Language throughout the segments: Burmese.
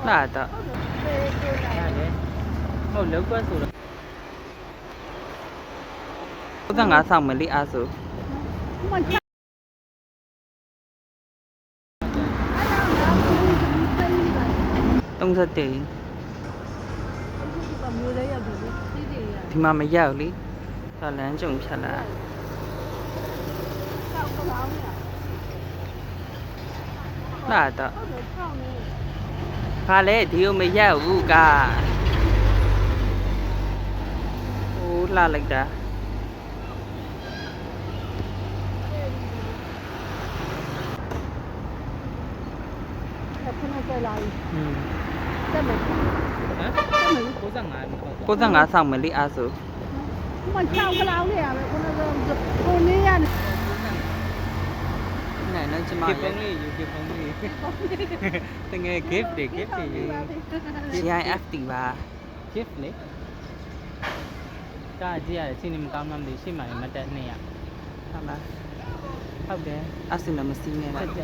那的，哦，六个数了。我在俺上门里阿叔。东石地。ဒီမှာမရောက်လေ။ဒါလမ်းကြုံဖြတ်လာ။လာတော့။ဘာလဲဒီကိုမရောက်ဘူးက။ဟိုလာလိုက်တာ။ခဏကြလာပြီ။တက်မယ်။ဟမ်95ဆောင်မလေးအားဆို။မချောက်ကလောင်းနေရပဲခုနကကိုနေရနေ။နိုင်နော်ကျမရဲ့gift ဖုန်းလေးတကယ် gift တွေ GIF တီပါ gift လေဒါကြည့်ရတယ်အချိန်မကောင်းမှမသိရှေ့မှာမတက်နေရဟုတ်လားဟုတ်တယ်အစင်မစီးနေလားပြ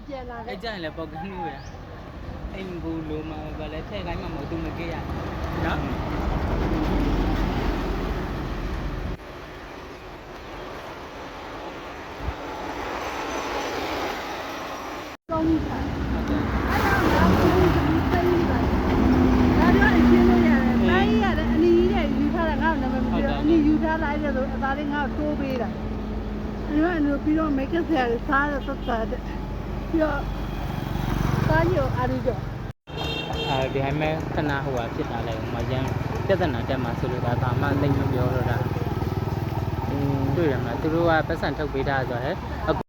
ပြန်လာတယ်အဲ့ကြရင်လည်းပေါ့ကနူးရအိမ်ဘူးလိုမှာဗလဲထဲခိုင်းမှာမဟုတ်သူမကြည့်ရနော်ကောင်းပြီအဲ့ဒါကဘူးသိတယ်ဒါတော့အရှင်းလို့ရတယ်တိုင်းရတယ်အနီးရဲ့ယူထားတာငါ့နာမည်မပြောအနီးယူထားလိုက်တယ်ဆိုအသားလေးငါ့ကိုတိုးပေးတာအဲ့တော့ပြီးတော့ make up ဆရာစားရသက်သက်ပြီးတော့စားရအားရတော့ဒီဟိုင်းမဲ့ခဏဟိုဟာဖြစ်လာလိုက်မရမ်းပြဿနာတက်မှာဆိုလို့ဒါမှလိမ့်မပြောတော့တာတွေ့ရမှာသူတို့ကပတ်စံထုတ်ပေးတာဆိုတော့အခု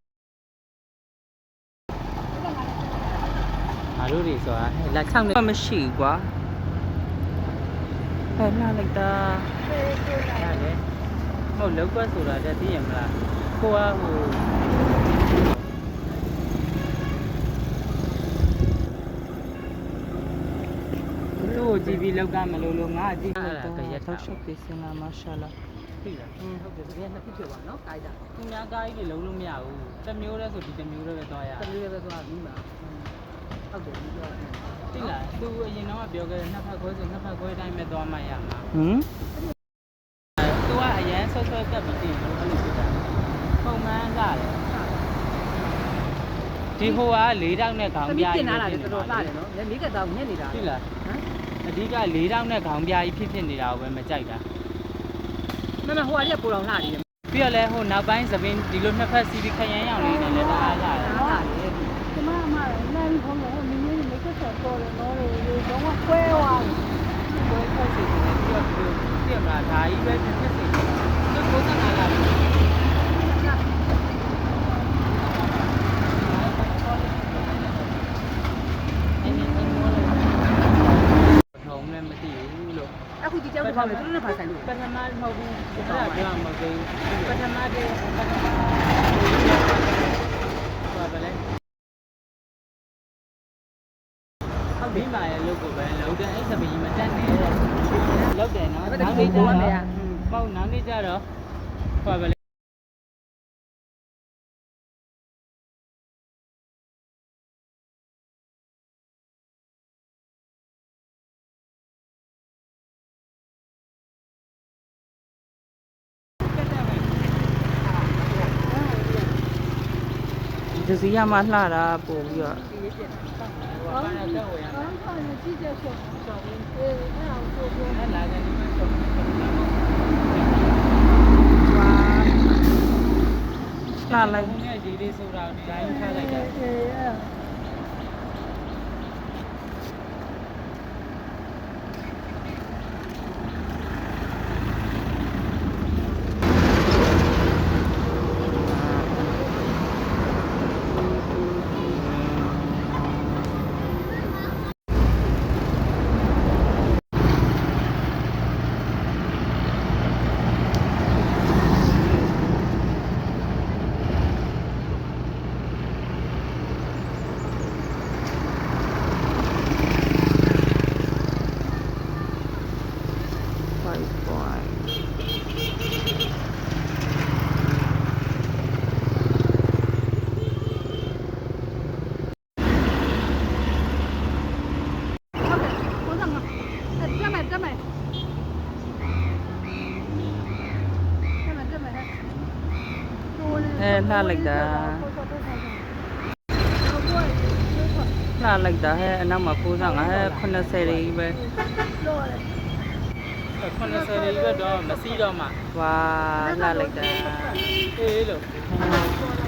ငါတို့တွေဆိုတာလက်6နှစ်မရှိကွာဟဲ့လာလိုက်တာရတယ်ဟုတ်လောက်ကွက်ဆိုတာတည်းသိရမလားကိုကဟိုကြည့်ပြီးလောက်ကမလို့လို့ငါကြည့်တော့ထောက်ရှုပ်ပေးစင်လာမာရှာလာပြီလားဟုတ်တယ်တကယ်နှစ်ခုဖြစ်သွားနော်ကိုင်းတာသူများကိုင်းတွေလုံးလို့မရဘူးတစ်မျိုးတည်းဆိုဒီတစ်မျိုးတည်းပဲသွားရတစ်မျိုးတည်းပဲသွားပြီးမှာဟုတ်တယ်ပြီးတော့ပြီလားသူအရင်တော့ပြောခဲ့နှစ်ဖက်ခွဲဆိုနှစ်ဖက်ခွဲတိုင်းပဲသွားမှရမှာသူကအရန်ဆွဆွတက်ပြီးတင်လို့အဲ့လိုဖြစ်တာပုံမှန်ကလည်းဒီဟိုက4000နဲ့ခေါင်းပြားကြီးတင်လာတယ်တော်တော်လှတယ်နော်လက်လေးကတော့ညက်နေတာပြီလားအဓိက4000နဲ့ခေါင်းပြားကြီးဖြစ်နေတာကိုပဲမကြိုက်တာမမဟိုကလည်းပိုတော်လှနေတယ်ပြီးတော့လဲဟိုနောက်ပိုင်းသပင်းဒီလိုနှစ်ဖက်စီပြီးခရမ်းရောင်လေးနဲ့လည်းတအားလှတယ်ကျမအမလည်းလမ်းဖုန်းတော့မင်းကြီးမိတ်ဆက်ပေါ်တယ်နော်လေတော့ကွဲသွားတယ်ကွဲစီတယ်ပြီးတော့ပြမလားဒါကြီးပဲဖြစ်စီတယ်သူကိုယ်ကလာတယ်အခုဒီကြောက်တော့သူတို့နဲ့ဖာဆိုင်လို့ပထမမဟုတ်ဘူးအဲ့ဒါပြောမှာမဟုတ်ဘူးပထမတည်းဘာပဲလဲဟုတ်ပြီမာရဲ့လုတ်ကိုပဲလုတ်တယ်အဲ့စပီမတက်နဲ့လုတ်တယ်နော်နောက်နေ့ကျတော့ပေါ့နောက်နေ့ကျတော့ဘာပဲလဲဒီစီရမလှတာပို့ပြီးတော့ဟုတ်တယ်ကြည့်ချက်ချက်အဲ့ဒါကိုပြောအဲ့လာတယ်ဒီမှာဝါလာလိုက်နေဒီလေးဆိုတာဒိုင်းထားလိုက်တာ လှလိုက်တာလှလိုက်တာဟဲ့အနောက်မှာ65ဟဲ့80တွေကြီးပဲ လို့ရတယ် 80လေးပဲတော့မစီးတော့မှ ဝါလှလိုက်တာ အေးလို့